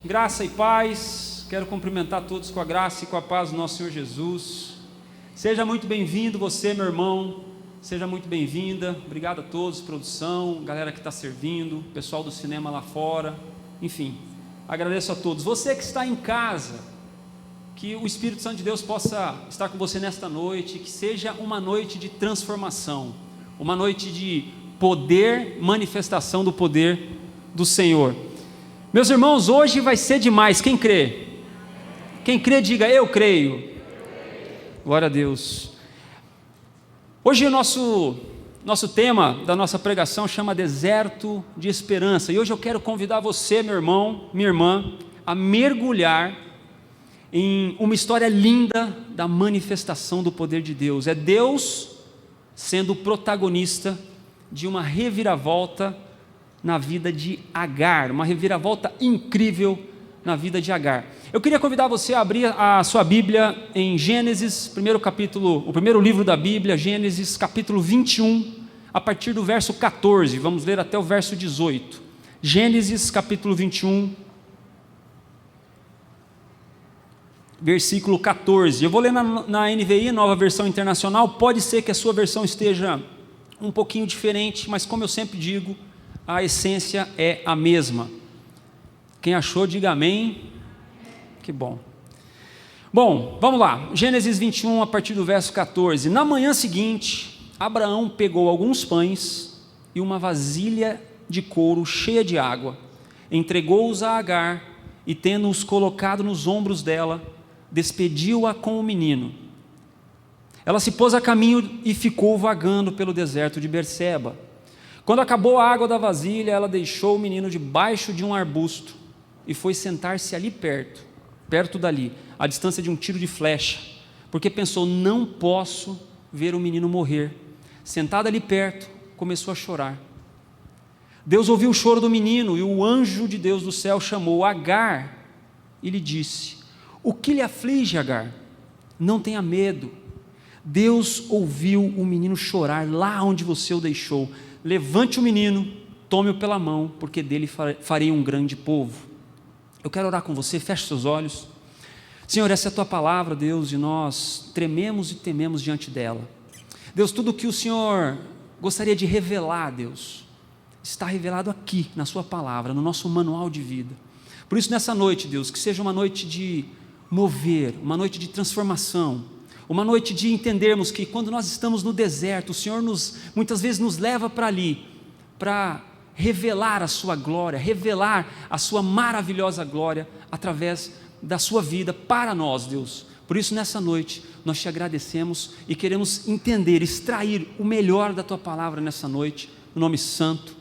Graça e paz, quero cumprimentar todos com a graça e com a paz do nosso Senhor Jesus. Seja muito bem-vindo você, meu irmão, seja muito bem-vinda. Obrigado a todos, produção, galera que está servindo, pessoal do cinema lá fora, enfim, agradeço a todos. Você que está em casa, que o Espírito Santo de Deus possa estar com você nesta noite, que seja uma noite de transformação, uma noite de poder, manifestação do poder do Senhor. Meus irmãos, hoje vai ser demais. Quem crê? Quem crê, diga eu creio. Glória a Deus. Hoje o nosso tema da nossa pregação chama Deserto de Esperança. E hoje eu quero convidar você, meu irmão, minha irmã, a mergulhar em uma história linda da manifestação do poder de Deus. É Deus sendo o protagonista de uma reviravolta na vida de Agar, uma reviravolta incrível na vida de Agar. Eu queria convidar você a abrir a sua Bíblia em Gênesis, o primeiro livro da Bíblia, Gênesis capítulo 21, a partir do verso 14, vamos ler até o verso 18. Gênesis capítulo 21, versículo 14. Eu vou ler na NVI, Nova Versão Internacional. Pode ser que a sua versão esteja um pouquinho diferente, mas como eu sempre digo, a essência é a mesma. Quem achou, diga amém. Que bom. Bom, vamos lá. Gênesis 21, a partir do verso 14. Na manhã seguinte, Abraão pegou alguns pães e uma vasilha de couro cheia de água, entregou-os a Agar e, tendo-os colocado nos ombros dela, despediu-a com o menino. Ela se pôs a caminho e ficou vagando pelo deserto de Berseba. Quando acabou a água da vasilha, ela deixou o menino debaixo de um arbusto e foi sentar-se ali perto dali, à distância de um tiro de flecha, porque pensou: não posso ver o menino morrer. Sentada ali perto, começou a chorar. Deus ouviu o choro do menino e o anjo de Deus do céu chamou Agar e lhe disse: o que lhe aflige, Agar? Não tenha medo. Deus ouviu o menino chorar lá onde você o deixou. Levante o menino, tome-o pela mão, porque dele farei um grande povo. Eu quero orar com você, feche seus olhos. Senhor, essa é a tua palavra, Deus, e nós trememos e tememos diante dela. Deus, tudo o que o Senhor gostaria de revelar, Deus, está revelado aqui na sua palavra, no nosso manual de vida. Por isso, nessa noite, Deus, que seja uma noite de mover, uma noite de transformação, uma noite de entendermos que quando nós estamos no deserto, o Senhor muitas vezes nos leva para ali, para revelar a sua glória, revelar a sua maravilhosa glória através da sua vida para nós, Deus. Por isso, nessa noite, nós te agradecemos e queremos entender, extrair o melhor da tua palavra nessa noite, no nome santo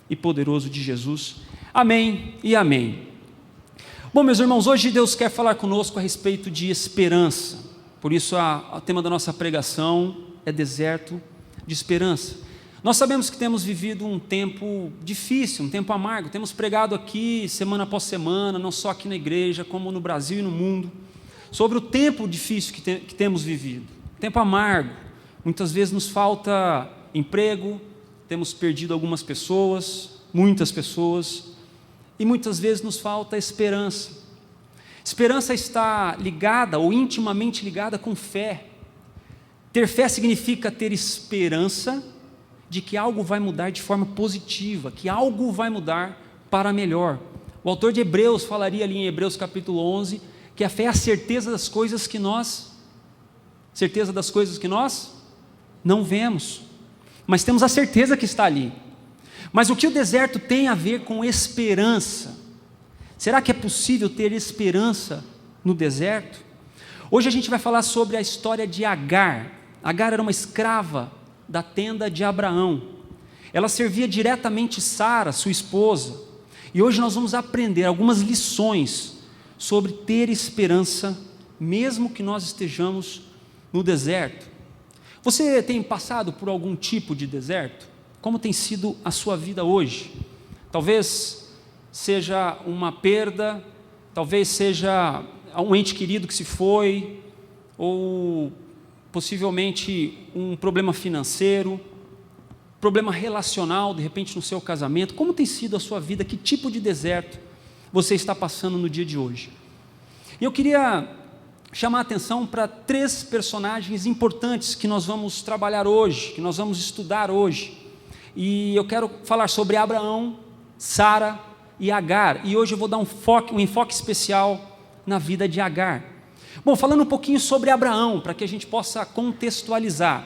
e poderoso de Jesus. Amém e amém. Bom, meus irmãos, hoje Deus quer falar conosco a respeito de esperança. Por isso, o tema da nossa pregação é deserto de esperança. Nós sabemos que temos vivido um tempo difícil, um tempo amargo. Temos pregado aqui, semana após semana, não só aqui na igreja, como no Brasil e no mundo, sobre o tempo difícil que temos vivido. Tempo amargo. Muitas vezes nos falta emprego, temos perdido algumas pessoas, muitas pessoas, e muitas vezes nos falta esperança. Esperança está ligada ou intimamente ligada com fé. Ter fé significa ter esperança de que algo vai mudar de forma positiva, que algo vai mudar para melhor. O autor de Hebreus falaria ali em Hebreus capítulo 11, que a fé é a certeza das coisas que nós não vemos, mas temos a certeza que está ali. Mas o que o deserto tem a ver com esperança? Será que é possível ter esperança no deserto? Hoje a gente vai falar sobre a história de Agar. Agar era uma escrava da tenda de Abraão. Ela servia diretamente Sara, sua esposa. E hoje nós vamos aprender algumas lições sobre ter esperança, mesmo que nós estejamos no deserto. Você tem passado por algum tipo de deserto? Como tem sido a sua vida hoje? Talvez seja uma perda, talvez seja um ente querido que se foi, ou possivelmente um problema financeiro, problema relacional, de repente no seu casamento. Como tem sido a sua vida? Que tipo de deserto você está passando no dia de hoje. E eu queria chamar a atenção para 3 personagens importantes que nós vamos trabalhar hoje, que nós vamos estudar hoje. E eu quero falar sobre Abraão, Sara e Agar. E hoje eu vou dar um enfoque especial na vida de Agar. Bom, falando um pouquinho sobre Abraão, para que a gente possa contextualizar.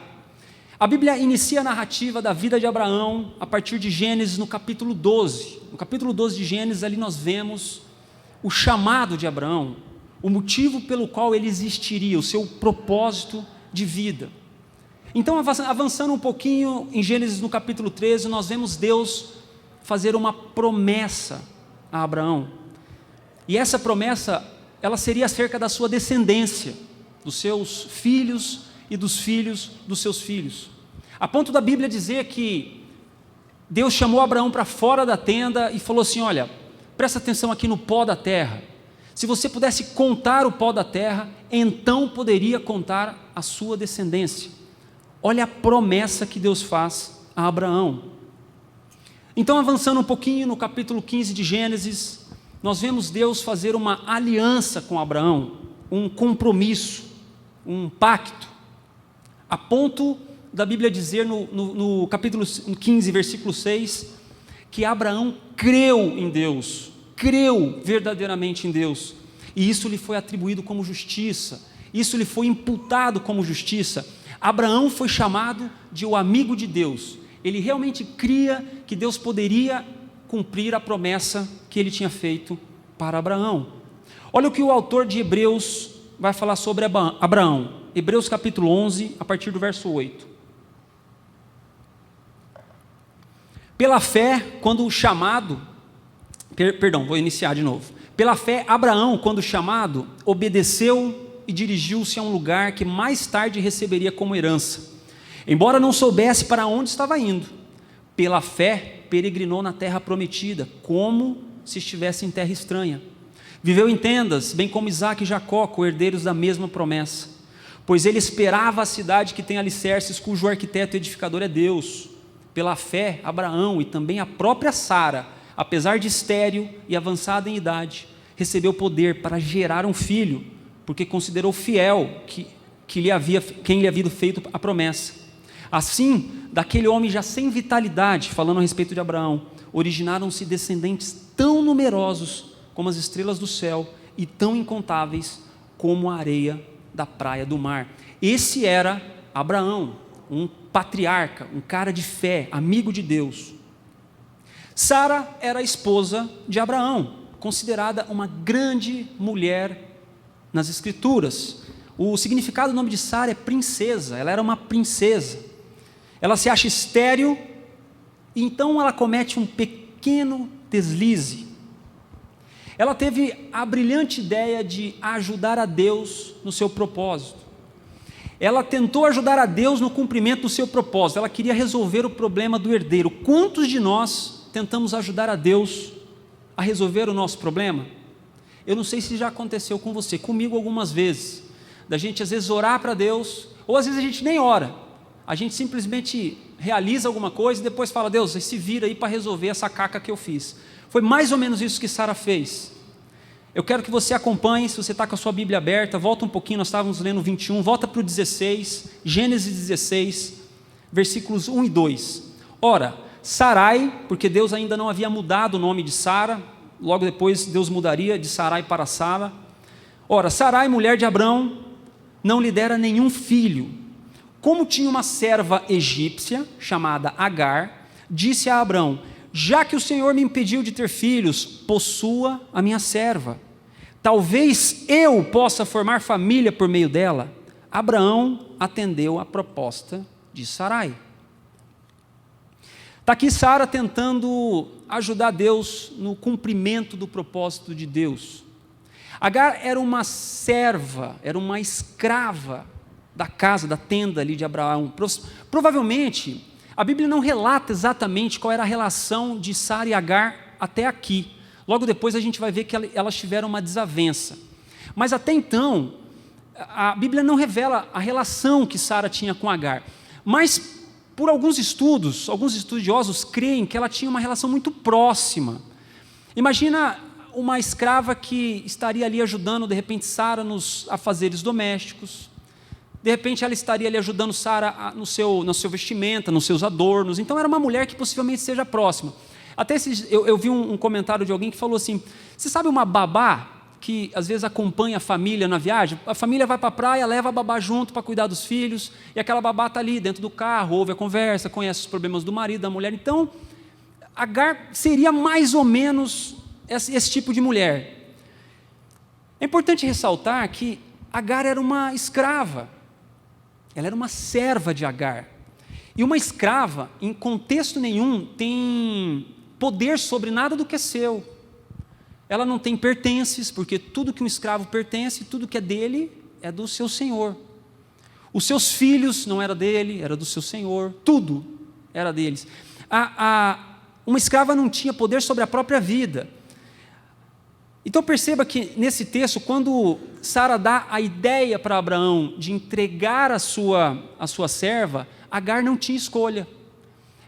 A Bíblia inicia a narrativa da vida de Abraão a partir de Gênesis, no capítulo 12. No capítulo 12 de Gênesis, ali nós vemos o chamado de Abraão, o motivo pelo qual ele existiria, o seu propósito de vida. Então, avançando um pouquinho, em Gênesis, no capítulo 13, nós vemos Deus fazer uma promessa a Abraão. E essa promessa, ela seria acerca da sua descendência, dos seus filhos e dos filhos dos seus filhos. A ponto da Bíblia dizer que Deus chamou Abraão para fora da tenda e falou assim: olha, presta atenção aqui no pó da terra. Se você pudesse contar o pó da terra, então poderia contar a sua descendência. Olha a promessa que Deus faz a Abraão. Então, avançando um pouquinho no capítulo 15 de Gênesis, nós vemos Deus fazer uma aliança com Abraão, um compromisso, um pacto, a ponto da Bíblia dizer no capítulo 15, versículo 6, que Abraão creu em Deus, creu verdadeiramente em Deus, e isso lhe foi atribuído como justiça, isso lhe foi imputado como justiça. Abraão foi chamado de o amigo de Deus. Ele realmente cria que Deus poderia cumprir a promessa que ele tinha feito para Abraão. Olha o que o autor de Hebreus vai falar sobre Abraão. Hebreus capítulo 11, a partir do verso 8. Pela fé, quando chamado, vou iniciar de novo. Pela fé, Abraão, quando chamado, obedeceu e dirigiu-se a um lugar que mais tarde receberia como herança, embora não soubesse para onde estava indo. Pela fé, peregrinou na terra prometida, como se estivesse em terra estranha. Viveu em tendas, bem como Isaque e Jacó, co-herdeiros da mesma promessa, pois ele esperava a cidade que tem alicerces, cujo arquiteto e edificador é Deus. Pela fé, Abraão e também a própria Sara, apesar de estéril e avançada em idade, recebeu poder para gerar um filho, porque considerou fiel quem lhe havia feito a promessa. Assim, daquele homem já sem vitalidade, falando a respeito de Abraão, originaram-se descendentes tão numerosos como as estrelas do céu e tão incontáveis como a areia da praia do mar. Esse era Abraão, um patriarca, um cara de fé, amigo de Deus. Sara era a esposa de Abraão, considerada uma grande mulher nas Escrituras. O significado do nome de Sara é princesa, ela era uma princesa. Ela se acha estéril, e então ela comete um pequeno deslize. Ela teve a brilhante ideia de ajudar a Deus no seu propósito. Ela tentou ajudar a Deus no cumprimento do seu propósito, ela queria resolver o problema do herdeiro. Quantos de nós tentamos ajudar a Deus a resolver o nosso problema? Eu não sei se já aconteceu com você, comigo algumas vezes, da gente às vezes orar para Deus, ou às vezes a gente nem ora, a gente simplesmente realiza alguma coisa e depois fala: Deus, se vira aí para resolver essa caca que eu fiz. Foi mais ou menos isso que Sara fez. Eu quero que você acompanhe, se você está com a sua Bíblia aberta, volta um pouquinho, nós estávamos lendo 21, volta para o 16, Gênesis 16, versículos 1 e 2. Ora, Sarai, porque Deus ainda não havia mudado o nome de Sara, logo depois Deus mudaria de Sarai para Sara. Ora, Sarai, mulher de Abrão, não lhe dera nenhum filho. Como tinha uma serva egípcia, chamada Agar, disse a Abrão: já que o Senhor me impediu de ter filhos, possua a minha serva. Talvez eu possa formar família por meio dela. Abraão atendeu a proposta de Sarai. Está aqui Sara tentando ajudar Deus no cumprimento do propósito de Deus. Agar era uma serva, era uma escrava da casa, da tenda ali de Abraão. Provavelmente, a Bíblia não relata exatamente qual era a relação de Sara e Agar até aqui. Logo depois a gente vai ver que elas tiveram uma desavença. Mas até então, a Bíblia não revela a relação que Sara tinha com Agar. Mas, por alguns estudiosos creem que ela tinha uma relação muito próxima. Imagina uma escrava que estaria ali ajudando, de repente, Sara nos afazeres domésticos. De repente, ela estaria ali ajudando Sara no seu vestimenta, nos seus adornos. Então, era uma mulher que possivelmente seja próxima. Até eu vi um comentário de alguém que falou assim, você sabe uma babá que às vezes acompanha a família na viagem? A família vai para a praia, leva a babá junto para cuidar dos filhos, e aquela babá está ali dentro do carro, ouve a conversa, conhece os problemas do marido, da mulher. Então, Agar seria mais ou menos esse tipo de mulher. É importante ressaltar que Agar era uma escrava, ela era uma serva de Agar. E uma escrava, em contexto nenhum, tem poder sobre nada do que é seu. Ela não tem pertences, porque tudo que um escravo pertence, tudo que é dele, é do seu senhor. Os seus filhos não era dele, era do seu senhor, tudo era deles. Uma escrava não tinha poder sobre a própria vida. Então perceba que nesse texto, quando Sara dá a ideia para Abraão de entregar a sua serva, Agar não tinha escolha.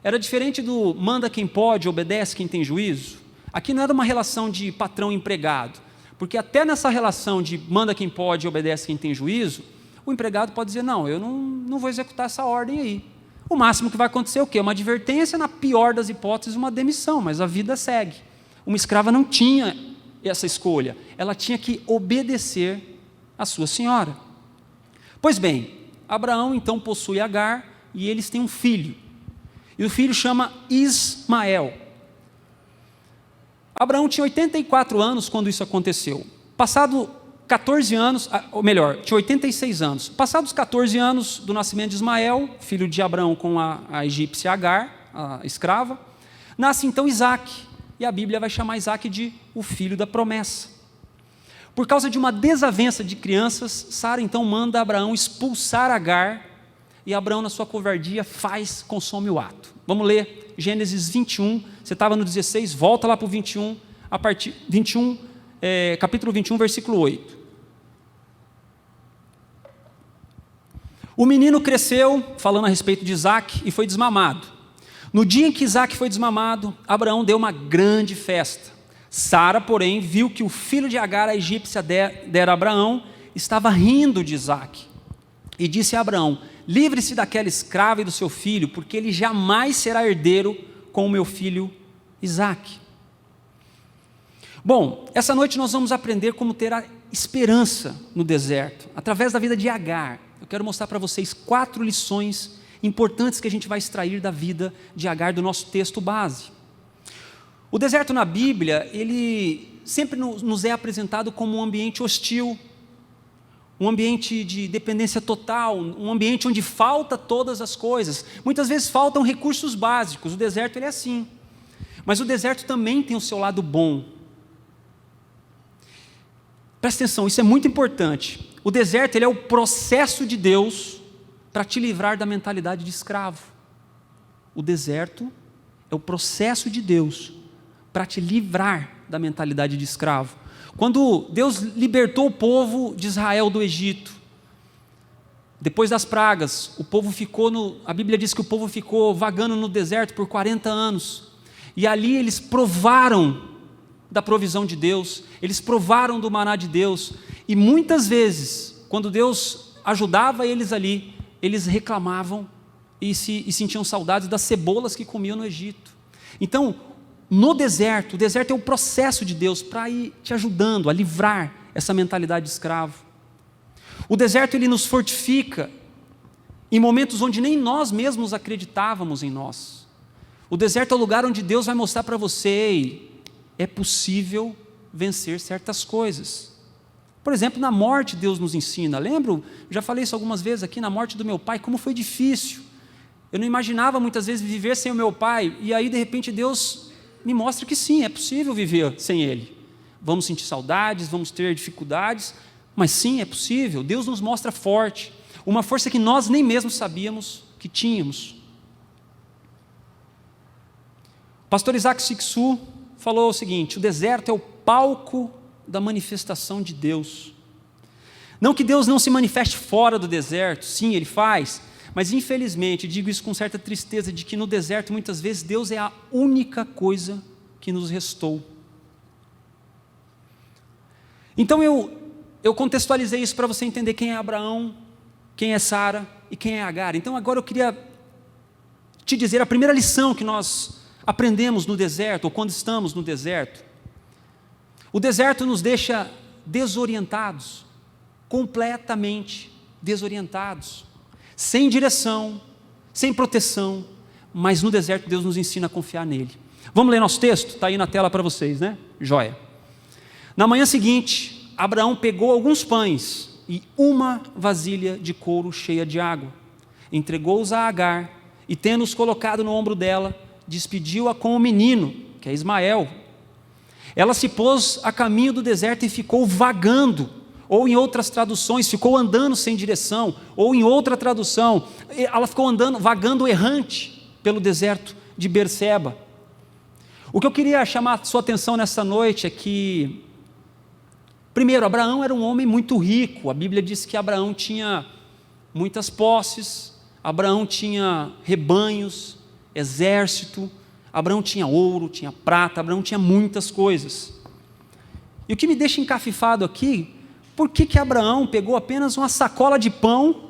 Era diferente do manda quem pode, obedece quem tem juízo. Aqui não era uma relação de patrão e empregado, porque até nessa relação de manda quem pode, obedece quem tem juízo, o empregado pode dizer, não, eu não vou executar essa ordem aí. O máximo que vai acontecer é o quê? Uma advertência, na pior das hipóteses, uma demissão, mas a vida segue. Uma escrava não tinha essa escolha, ela tinha que obedecer à sua senhora. Pois bem, Abraão então possui Agar e eles têm um filho, e o filho chama Ismael. Abraão tinha 84 anos quando isso aconteceu. Passado 14 anos, ou melhor, tinha 86 anos. Passados 14 anos do nascimento de Ismael, filho de Abraão com a egípcia Agar, a escrava, nasce então Isaac, e a Bíblia vai chamar Isaac de o filho da promessa. Por causa de uma desavença de crianças, Sara então manda Abraão expulsar Agar, e Abraão, na sua covardia, consome o ato. Vamos ler Gênesis 21, você estava no 16, volta lá para o 21, capítulo 21, versículo 8. O menino cresceu, falando a respeito de Isaac, e foi desmamado. No dia em que Isaac foi desmamado, Abraão deu uma grande festa. Sara, porém, viu que o filho de Agar, a egípcia, dera a Abraão, estava rindo de Isaac. E disse a Abraão, livre-se daquela escrava e do seu filho, porque ele jamais será herdeiro com o meu filho Isaac. Bom, essa noite nós vamos aprender como ter a esperança no deserto, através da vida de Agar. Eu quero mostrar para vocês 4 lições importantes que a gente vai extrair da vida de Agar, do nosso texto base. O deserto na Bíblia, ele sempre nos é apresentado como um ambiente hostil, um ambiente de dependência total, um ambiente onde falta todas as coisas. Muitas vezes faltam recursos básicos, o deserto ele é assim. Mas o deserto também tem o seu lado bom. Presta atenção, isso é muito importante. O deserto ele é o processo de Deus para te livrar da mentalidade de escravo. O deserto é o processo de Deus para te livrar da mentalidade de escravo. Quando Deus libertou o povo de Israel do Egito, depois das pragas, a Bíblia diz que o povo ficou vagando no deserto por 40 anos, e ali eles provaram da provisão de Deus, eles provaram do maná de Deus, e muitas vezes, quando Deus ajudava eles ali, eles reclamavam e sentiam saudades das cebolas que comiam no Egito. Então, no deserto, o deserto é o processo de Deus para ir te ajudando a livrar essa mentalidade de escravo. O deserto ele nos fortifica em momentos onde nem nós mesmos acreditávamos em nós. O deserto é o lugar onde Deus vai mostrar para você, é possível vencer certas coisas. Por exemplo, na morte Deus nos ensina. Lembro, já falei isso algumas vezes aqui, na morte do meu pai, como foi difícil. Eu não imaginava muitas vezes viver sem o meu pai, e aí de repente Deus me mostra que sim, é possível viver sem ele. Vamos sentir saudades, vamos ter dificuldades, mas sim, é possível. Deus nos mostra forte, uma força que nós nem mesmo sabíamos que tínhamos. O pastor Isaac Sixu falou o seguinte: o deserto é o palco da manifestação de Deus. Não que Deus não se manifeste fora do deserto, sim, Ele faz, mas infelizmente, digo isso com certa tristeza, de que no deserto muitas vezes Deus é a única coisa que nos restou. Então eu contextualizei isso para você entender quem é Abraão, quem é Sara e quem é Agar. Então agora eu queria te dizer a primeira lição que nós aprendemos no deserto, ou quando estamos no deserto. O deserto nos deixa desorientados, completamente desorientados, sem direção, sem proteção, mas no deserto Deus nos ensina a confiar nele. Vamos ler nosso texto? Está aí na tela para vocês, né? Joia. Na manhã seguinte, Abraão pegou alguns pães e uma vasilha de couro cheia de água, entregou-os a Agar e, tendo-os colocado no ombro dela, despediu-a com o menino, que é Ismael. Ela se pôs a caminho do deserto e ficou vagando, ou em outras traduções, ficou andando sem direção, ou em outra tradução, ela ficou andando, vagando errante pelo deserto de Berseba. O que eu queria chamar a sua atenção nessa noite é que, primeiro, Abraão era um homem muito rico. A Bíblia diz que Abraão tinha muitas posses, Abraão tinha rebanhos, exército, Abraão tinha ouro, tinha prata, Abraão tinha muitas coisas. E o que me deixa encafifado aqui, por que Abraão pegou apenas uma sacola de pão,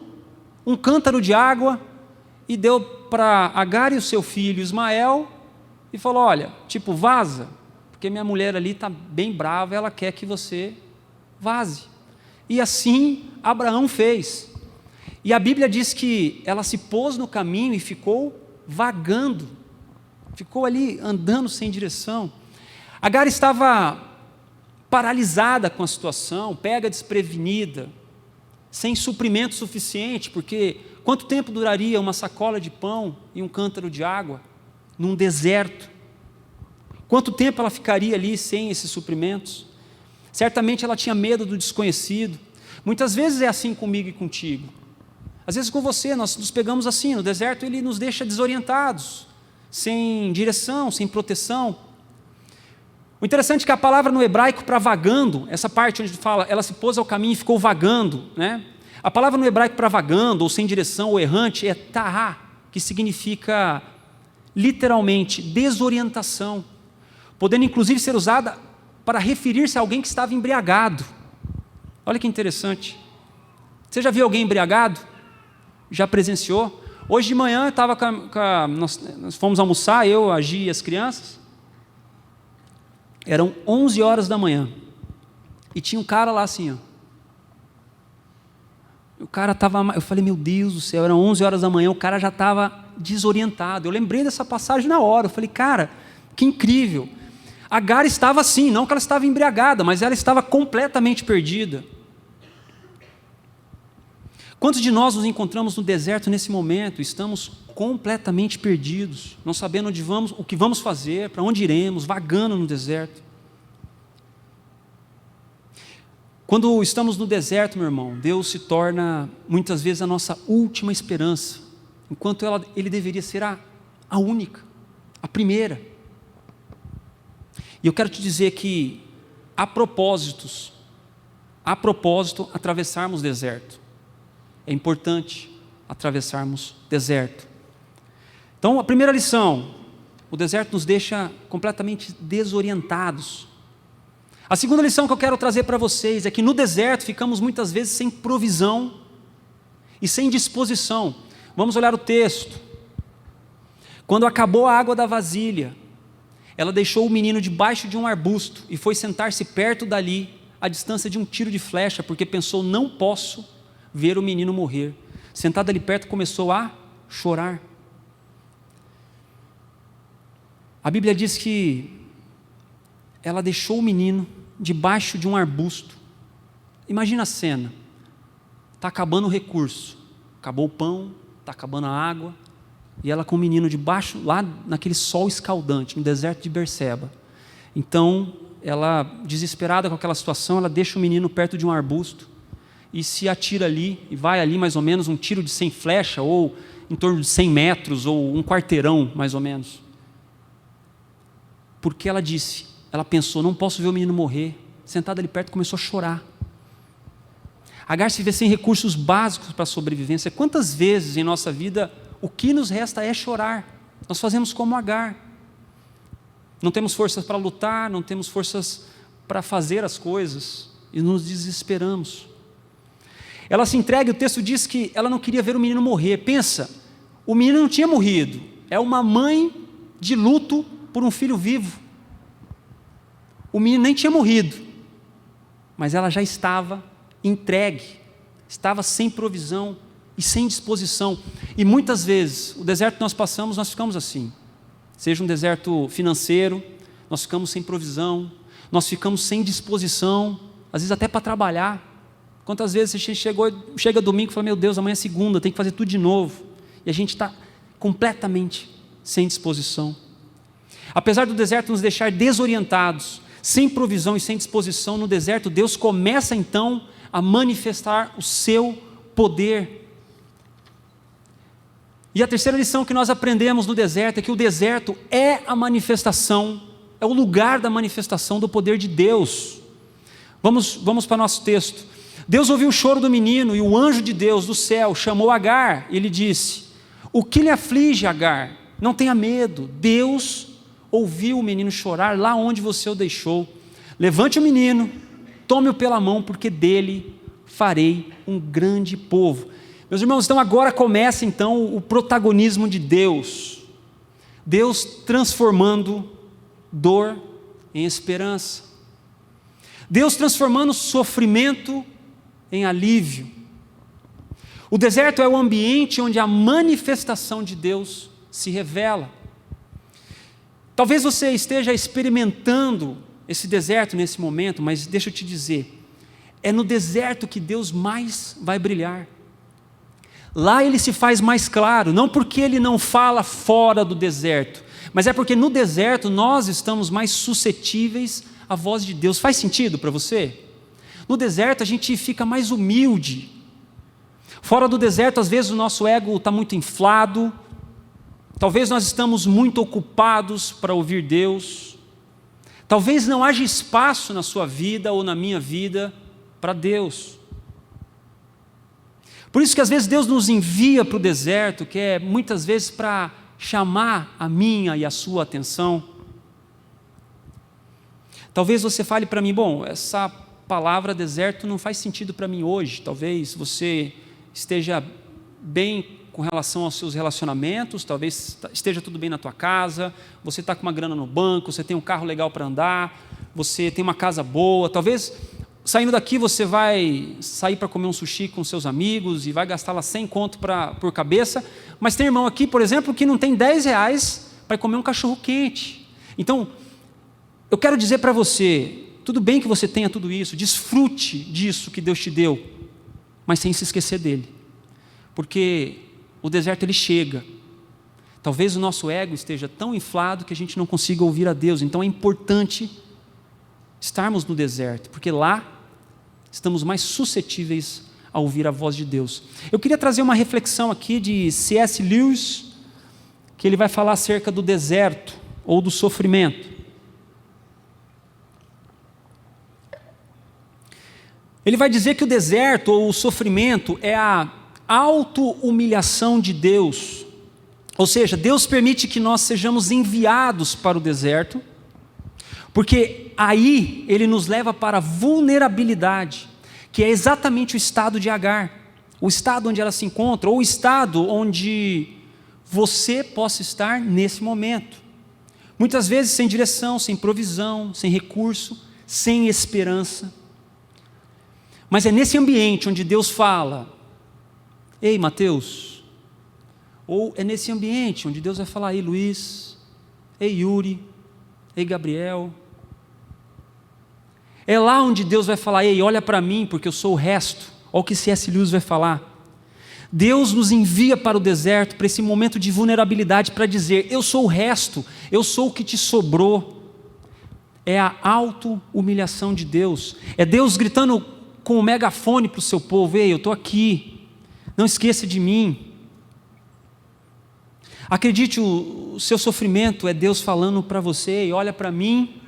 um cântaro de água, e deu para Agar e o seu filho Ismael, e falou: olha, vaza, porque minha mulher ali está bem brava, ela quer que você vaze. E assim Abraão fez. E a Bíblia diz que ela se pôs no caminho e ficou vagando, ficou ali andando sem direção. Agar estava paralisada com a situação, pega desprevenida, sem suprimento suficiente, porque quanto tempo duraria uma sacola de pão e um cântaro de água num deserto? Quanto tempo ela ficaria ali sem esses suprimentos? Certamente ela tinha medo do desconhecido. Muitas vezes é assim comigo e contigo. Às vezes com você, nós nos pegamos assim, no deserto ele nos deixa desorientados, sem direção, sem proteção. O interessante é que a palavra no hebraico para vagando, essa parte onde fala, ela se pôs ao caminho e ficou vagando, né? A palavra no hebraico para vagando, ou sem direção, ou errante, é tahá, que significa literalmente desorientação, podendo inclusive ser usada para referir-se a alguém que estava embriagado. Olha que interessante. Você já viu alguém embriagado? Já presenciou? Hoje de manhã nós fomos almoçar, eu, a Gi e as crianças. Eram 11 horas da manhã. E tinha um cara lá assim, ó. O cara estava, eu falei, meu Deus do céu, eram 11 horas da manhã, o cara já estava desorientado. Eu lembrei dessa passagem na hora, eu falei, cara, que incrível. Agar estava assim, não que ela estava embriagada, mas ela estava completamente perdida. Quantos de nós nos encontramos no deserto nesse momento, estamos completamente perdidos, não sabendo onde vamos, o que vamos fazer, para onde iremos, vagando no deserto. Quando estamos no deserto, meu irmão, Deus se torna muitas vezes a nossa última esperança, enquanto Ele deveria ser a única, a primeira. E eu quero te dizer que, a propósito, atravessarmos deserto. É importante atravessarmos deserto. Então, a primeira lição, o deserto nos deixa completamente desorientados. A segunda lição que eu quero trazer para vocês é que no deserto ficamos muitas vezes sem provisão e sem disposição. Vamos olhar o texto. Quando acabou a água da vasilha, ela deixou o menino debaixo de um arbusto e foi sentar-se perto dali, à distância de um tiro de flecha, porque pensou, não posso ver o menino morrer. Sentada ali perto, começou a chorar. A Bíblia diz que ela deixou o menino debaixo de um arbusto. Imagina a cena. Está acabando o recurso. Acabou o pão, está acabando a água. E ela com o menino debaixo, lá naquele sol escaldante, no deserto de Berseba. Então, ela, desesperada com aquela situação, ela deixa o menino perto de um arbusto e se atira ali, e vai ali mais ou menos um tiro de 100 flecha, ou em torno de 100 metros, ou um quarteirão mais ou menos. Porque ela disse, ela pensou, não posso ver o menino morrer. Sentada ali perto, começou a chorar. Agar se vê sem recursos básicos para a sobrevivência. Quantas vezes em nossa vida o que nos resta é chorar? Nós fazemos como Agar. Não temos forças para lutar, não temos forças para fazer as coisas. e nos desesperamos. Ela se entrega, o texto diz que ela não queria ver o menino morrer. Pensa, o menino não tinha morrido, é uma mãe de luto por um filho vivo. O menino nem tinha morrido, mas ela já estava entregue, estava sem provisão e sem disposição. E muitas vezes, o deserto que nós passamos, nós ficamos assim. Seja um deserto financeiro, nós ficamos sem provisão, nós ficamos sem disposição, às vezes até para trabalhar. Quantas vezes você chega domingo e fala, meu Deus, amanhã é segunda, tem que fazer tudo de novo. E a gente está completamente sem disposição. Apesar do deserto nos deixar desorientados, sem provisão e sem disposição, no deserto Deus começa então a manifestar o seu poder. E a terceira lição que nós aprendemos no deserto é que o deserto é a manifestação, é o lugar da manifestação do poder de Deus. Vamos para o nosso texto. Deus ouviu o choro do menino e o anjo de Deus do céu chamou Agar. Ele disse, o que lhe aflige, Agar? Não tenha medo, Deus ouviu o menino chorar lá onde você o deixou. Levante o menino, tome-o pela mão, porque dele farei um grande povo. Meus irmãos, então agora começa então o protagonismo de Deus. Deus transformando dor em esperança. Deus transformando sofrimento em alívio. O deserto é o ambiente onde a manifestação de Deus se revela. Talvez você esteja experimentando esse deserto nesse momento, mas deixa eu te dizer, é no deserto que Deus mais vai brilhar. Lá ele se faz mais claro, não porque ele não fala fora do deserto, mas é porque no deserto nós estamos mais suscetíveis à voz de Deus. Faz sentido para você? No deserto a gente fica mais humilde. Fora do deserto, às vezes o nosso ego está muito inflado, talvez nós estamos muito ocupados para ouvir Deus, talvez não haja espaço na sua vida ou na minha vida para Deus. Por isso que às vezes Deus nos envia para o deserto, que é muitas vezes para chamar a minha e a sua atenção. Talvez você fale para mim, bom, essa palavra deserto não faz sentido para mim hoje. Talvez você esteja bem com relação aos seus relacionamentos, talvez esteja tudo bem na tua casa, você está com uma grana no banco, você tem um carro legal para andar, você tem uma casa boa, talvez saindo daqui você vai sair para comer um sushi com seus amigos e vai gastar lá 100 conto por cabeça, mas tem irmão aqui, por exemplo, que não tem 10 reais para comer um cachorro quente. Então, eu quero dizer para você, tudo bem que você tenha tudo isso, desfrute disso que Deus te deu, mas sem se esquecer dele, porque o deserto ele chega, talvez o nosso ego esteja tão inflado que a gente não consiga ouvir a Deus, então é importante estarmos no deserto, porque lá estamos mais suscetíveis a ouvir a voz de Deus. Eu queria trazer uma reflexão aqui de C.S. Lewis, que ele vai falar acerca do deserto ou do sofrimento. Ele vai dizer que o deserto ou o sofrimento é a auto-humilhação de Deus, ou seja, Deus permite que nós sejamos enviados para o deserto, porque aí ele nos leva para a vulnerabilidade, que é exatamente o estado de Agar, o estado onde ela se encontra, ou o estado onde você possa estar nesse momento, muitas vezes sem direção, sem provisão, sem recurso, sem esperança. Mas é nesse ambiente onde Deus fala, ei Mateus, ou é nesse ambiente onde Deus vai falar, ei Luiz, ei Yuri, ei Gabriel. É lá onde Deus vai falar, ei, olha para mim, porque eu sou o resto. Olha o que C.S. Lewis vai falar. Deus nos envia para o deserto, para esse momento de vulnerabilidade, para dizer, eu sou o resto, eu sou o que te sobrou. É a auto-humilhação de Deus. É Deus gritando com o megafone para o seu povo, ei, eu estou aqui, não esqueça de mim. Acredite, o seu sofrimento é Deus falando para você, ei, olha para mim,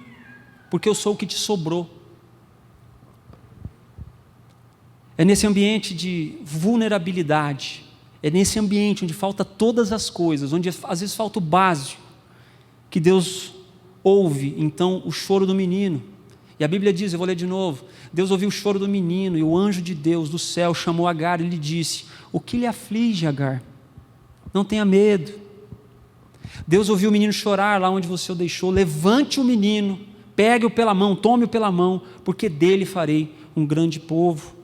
porque eu sou o que te sobrou. É nesse ambiente de vulnerabilidade, é nesse ambiente onde falta todas as coisas, onde às vezes falta o básico, que Deus ouve então o choro do menino E a Bíblia diz, eu vou ler de novo, Deus ouviu o choro do menino, e o anjo de Deus do céu chamou Agar e lhe disse: o que lhe aflige, Agar? Não tenha medo. Deus ouviu o menino chorar lá onde você o deixou. Levante o menino, pegue-o pela mão, tome-o pela mão, porque dele farei um grande povo.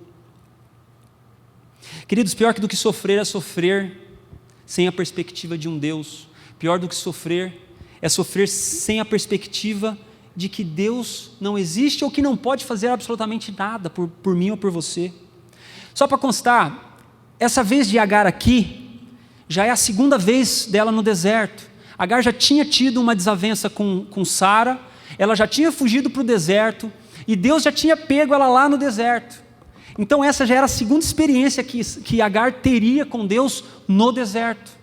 Queridos, pior do que sofrer é sofrer sem a perspectiva de um Deus. Pior do que sofrer é sofrer sem a perspectiva de que Deus não existe ou que não pode fazer absolutamente nada por mim ou por você. Só para constar, essa vez de Agar aqui, já é a segunda vez dela no deserto. Agar já tinha tido uma desavença com Sara, ela já tinha fugido para o deserto, e Deus já tinha pego ela lá no deserto. Então essa já era a segunda experiência que Agar teria com Deus no deserto.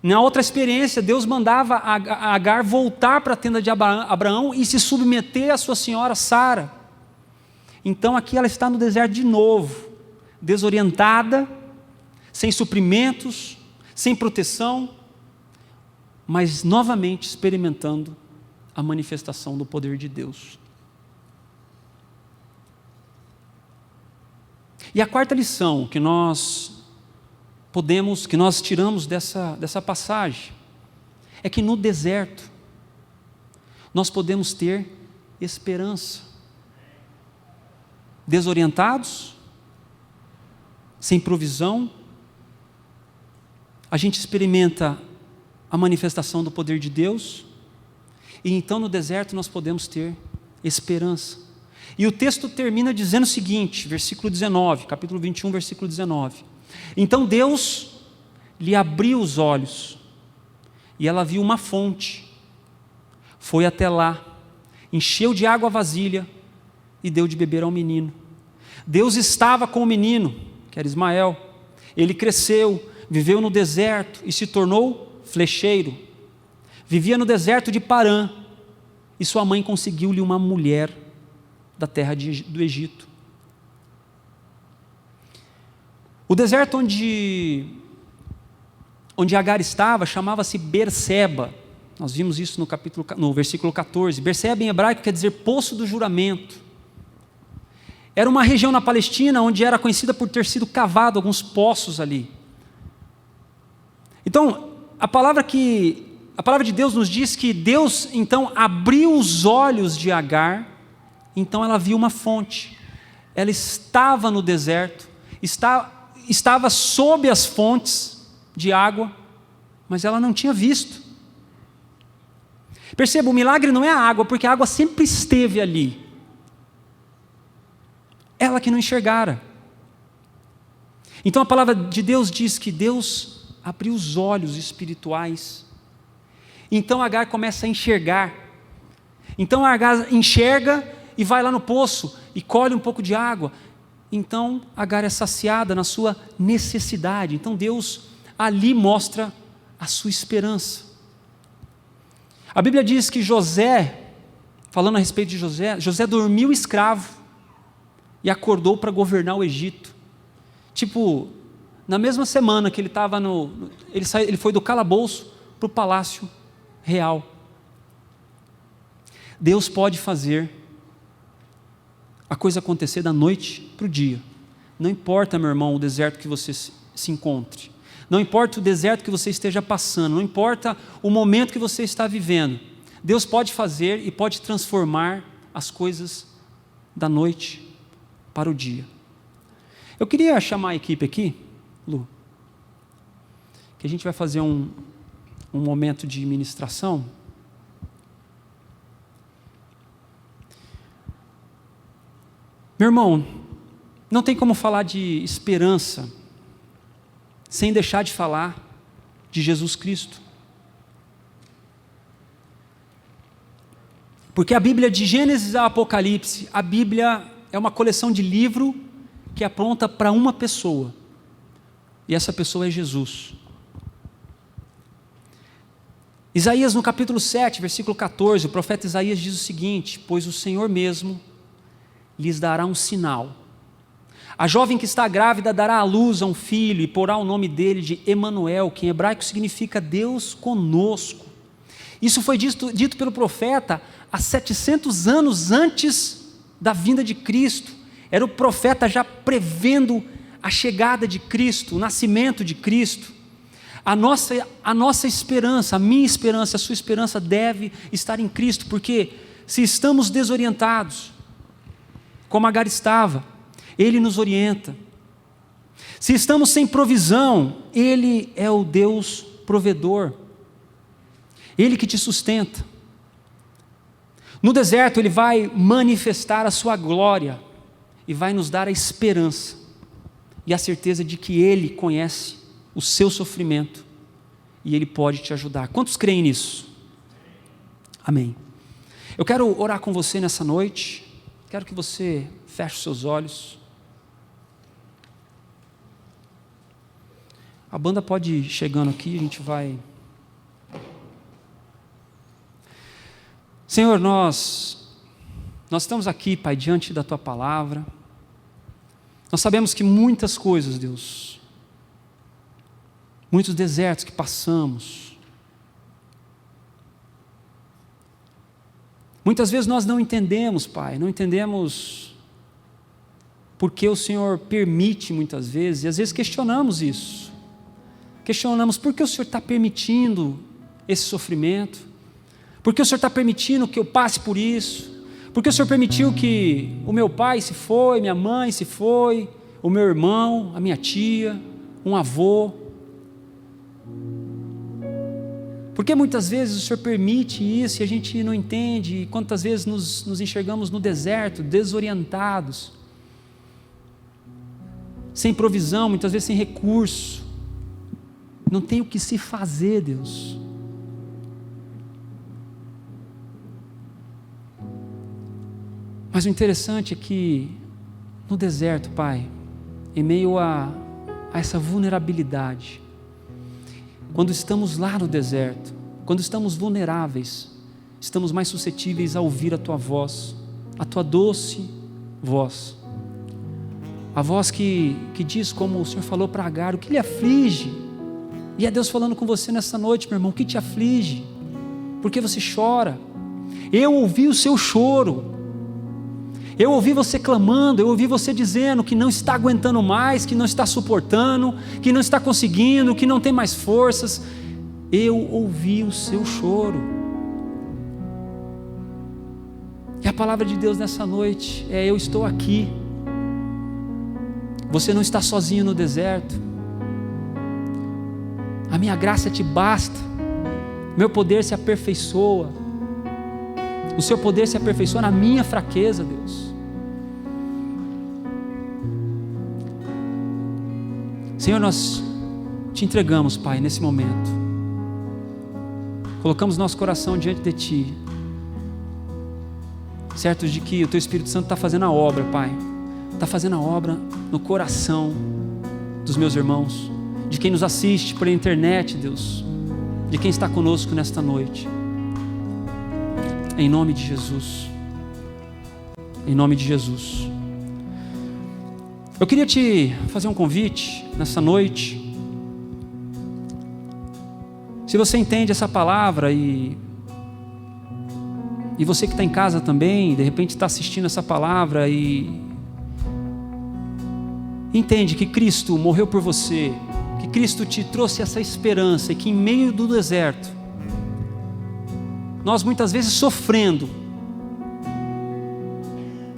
Na outra experiência, Deus mandava a Agar voltar para a tenda de Abraão e se submeter à sua senhora Sara. Então aqui ela está no deserto de novo, desorientada, sem suprimentos, sem proteção, mas novamente experimentando a manifestação do poder de Deus. E a quarta lição que nós tiramos dessa passagem, é que no deserto, nós podemos ter esperança. Desorientados, sem provisão, a gente experimenta a manifestação do poder de Deus, e então no deserto nós podemos ter esperança. E o texto termina dizendo o seguinte, versículo 19, capítulo 21, versículo 19. Então Deus lhe abriu os olhos, e ela viu uma fonte, foi até lá, encheu de água a vasilha, e deu de beber ao menino. Deus estava com o menino, que era Ismael. Ele cresceu, viveu no deserto, e se tornou flecheiro. Vivia no deserto de Parã, e sua mãe conseguiu-lhe uma mulher da terra do Egito. O deserto onde Agar estava chamava-se Berseba. Nós vimos isso no versículo 14. Berseba em hebraico quer dizer poço do juramento. Era uma região na Palestina onde era conhecida por ter sido cavado alguns poços ali. Então, a palavra de Deus nos diz que Deus então abriu os olhos de Agar, então ela viu uma fonte. Ela estava no deserto, estava sob as fontes de água, mas ela não tinha visto. Perceba, o milagre não é a água, porque a água sempre esteve ali. Ela que não enxergara. Então a palavra de Deus diz que Deus abriu os olhos espirituais. Então Agar começa a enxergar. Então Agar enxerga e vai lá no poço e colhe um pouco de água. Então Agar é saciada na sua necessidade. Então Deus ali mostra a sua esperança. A Bíblia diz que José, falando a respeito de José dormiu escravo e acordou para governar o Egito. Tipo, na mesma semana que ele estava ele foi do calabouço para o palácio real. Deus pode fazer a coisa acontecer da noite para o dia. Não importa, meu irmão, o deserto que você se encontre. Não importa o deserto que você esteja passando. Não importa o momento que você está vivendo. Deus pode fazer e pode transformar as coisas da noite para o dia. Eu queria chamar a equipe aqui, Lu, que a gente vai fazer um momento de ministração. Meu irmão, não tem como falar de esperança sem deixar de falar de Jesus Cristo. Porque a Bíblia, de Gênesis a Apocalipse, a Bíblia é uma coleção de livro que aponta para uma pessoa. E essa pessoa é Jesus. Isaías no capítulo 7, versículo 14, o profeta Isaías diz o seguinte: pois o Senhor mesmo lhes dará um sinal. A jovem que está grávida dará à luz a um filho e porá o nome dele de Emanuel, que em hebraico significa Deus conosco. Isso foi dito pelo profeta há 700 anos antes da vinda de Cristo. Era o profeta já prevendo a chegada de Cristo, o nascimento de Cristo. A nossa esperança, a minha esperança, a sua esperança deve estar em Cristo, porque se estamos desorientados, como Agar estava, Ele nos orienta. Se estamos sem provisão, Ele é o Deus provedor, Ele que te sustenta. No deserto Ele vai manifestar a sua glória e vai nos dar a esperança e a certeza de que Ele conhece o seu sofrimento e Ele pode te ajudar. Quantos creem nisso? Amém. Eu quero orar com você nessa noite. Quero que você feche os seus olhos. A banda pode ir chegando aqui, a gente vai. Senhor, nós estamos aqui, Pai, diante da Tua palavra. Nós sabemos que muitas coisas, Deus, muitos desertos que passamos, muitas vezes nós não entendemos, Pai, não entendemos porque o Senhor permite muitas vezes, e às vezes questionamos isso. Questionamos por que o Senhor está permitindo esse sofrimento, por que o Senhor está permitindo que eu passe por isso, por que o Senhor permitiu que o meu pai se foi, minha mãe se foi, o meu irmão, a minha tia, um avô. Porque muitas vezes o Senhor permite isso e a gente não entende, e quantas vezes nos enxergamos no deserto, desorientados, sem provisão, muitas vezes sem recurso, não tem o que se fazer, Deus. Mas o interessante é que no deserto, Pai, em meio a essa vulnerabilidade, quando estamos lá no deserto, quando estamos vulneráveis, estamos mais suscetíveis a ouvir a Tua voz, a Tua doce voz, a voz que diz, como o Senhor falou para Agar, o que lhe aflige. E é Deus falando com você nessa noite, meu irmão, o que te aflige? Por que você chora? Eu ouvi o seu choro, eu ouvi você clamando, eu ouvi você dizendo que não está aguentando mais, que não está suportando, que não está conseguindo, que não tem mais forças. Eu ouvi o seu choro. E a palavra de Deus nessa noite é: eu estou aqui. Você não está sozinho no deserto. A minha graça te basta, meu poder se aperfeiçoa, o seu poder se aperfeiçoa na minha fraqueza, Deus. Senhor, nós te entregamos, Pai, nesse momento, colocamos nosso coração diante de Ti, certos de que o Teu Espírito Santo está fazendo a obra, Pai, está fazendo a obra no coração dos meus irmãos, de quem nos assiste pela internet, Deus, de quem está conosco nesta noite, em nome de Jesus, em nome de Jesus. Eu queria te fazer um convite nessa noite. Se você entende essa palavra e você que está em casa também, de repente está assistindo essa palavra e entende que Cristo morreu por você, que Cristo te trouxe essa esperança e que em meio do deserto, nós muitas vezes sofrendo,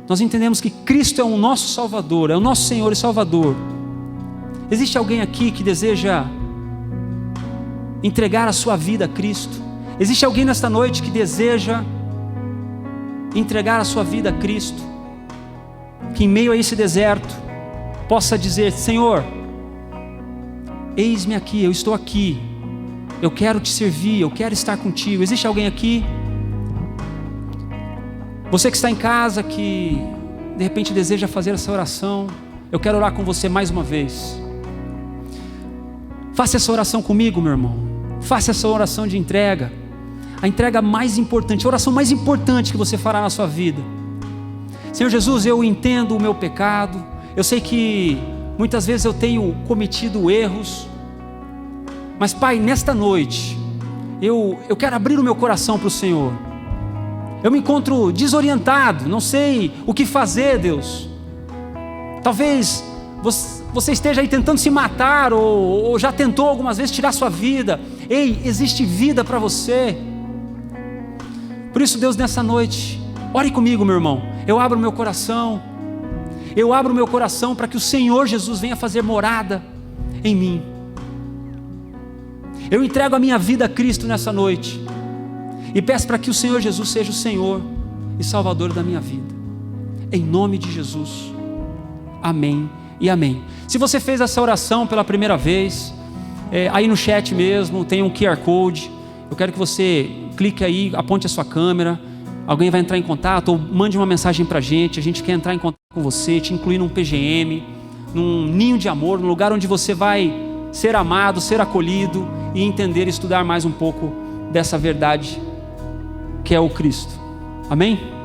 nós entendemos que Cristo é o nosso Salvador, é o nosso Senhor e Salvador. Existe alguém aqui que deseja entregar a sua vida a Cristo? Existe alguém nesta noite que deseja entregar a sua vida a Cristo? Que em meio a esse deserto possa dizer: Senhor, eis-me aqui, eu estou aqui, eu quero te servir, eu quero estar contigo. Existe alguém aqui? Você que está em casa, que de repente deseja fazer essa oração, eu quero orar com você mais uma vez. Faça essa oração comigo, meu irmão. Faça essa oração de entrega, a entrega mais importante, a oração mais importante que você fará na sua vida. Senhor Jesus, eu entendo o meu pecado, eu sei que muitas vezes eu tenho cometido erros, mas Pai, nesta noite, eu quero abrir o meu coração para o Senhor. Eu me encontro desorientado, não sei o que fazer, Deus. Talvez você esteja aí tentando se matar, ou já tentou algumas vezes tirar sua vida. Ei, existe vida para você. Por isso, Deus, nessa noite, ore comigo, meu irmão. Eu abro meu coração para que o Senhor Jesus venha fazer morada em mim. Eu entrego a minha vida a Cristo nessa noite e peço para que o Senhor Jesus seja o Senhor e Salvador da minha vida, em nome de Jesus, amém e amém. Se você fez essa oração pela primeira vez, aí no chat mesmo tem um QR Code. Eu quero que você clique aí, aponte a sua câmera, alguém vai entrar em contato, ou mande uma mensagem para a gente quer entrar em contato com você, te incluir num PGM, num ninho de amor, num lugar onde você vai ser amado, ser acolhido e entender e estudar mais um pouco dessa verdade que é o Cristo. Amém?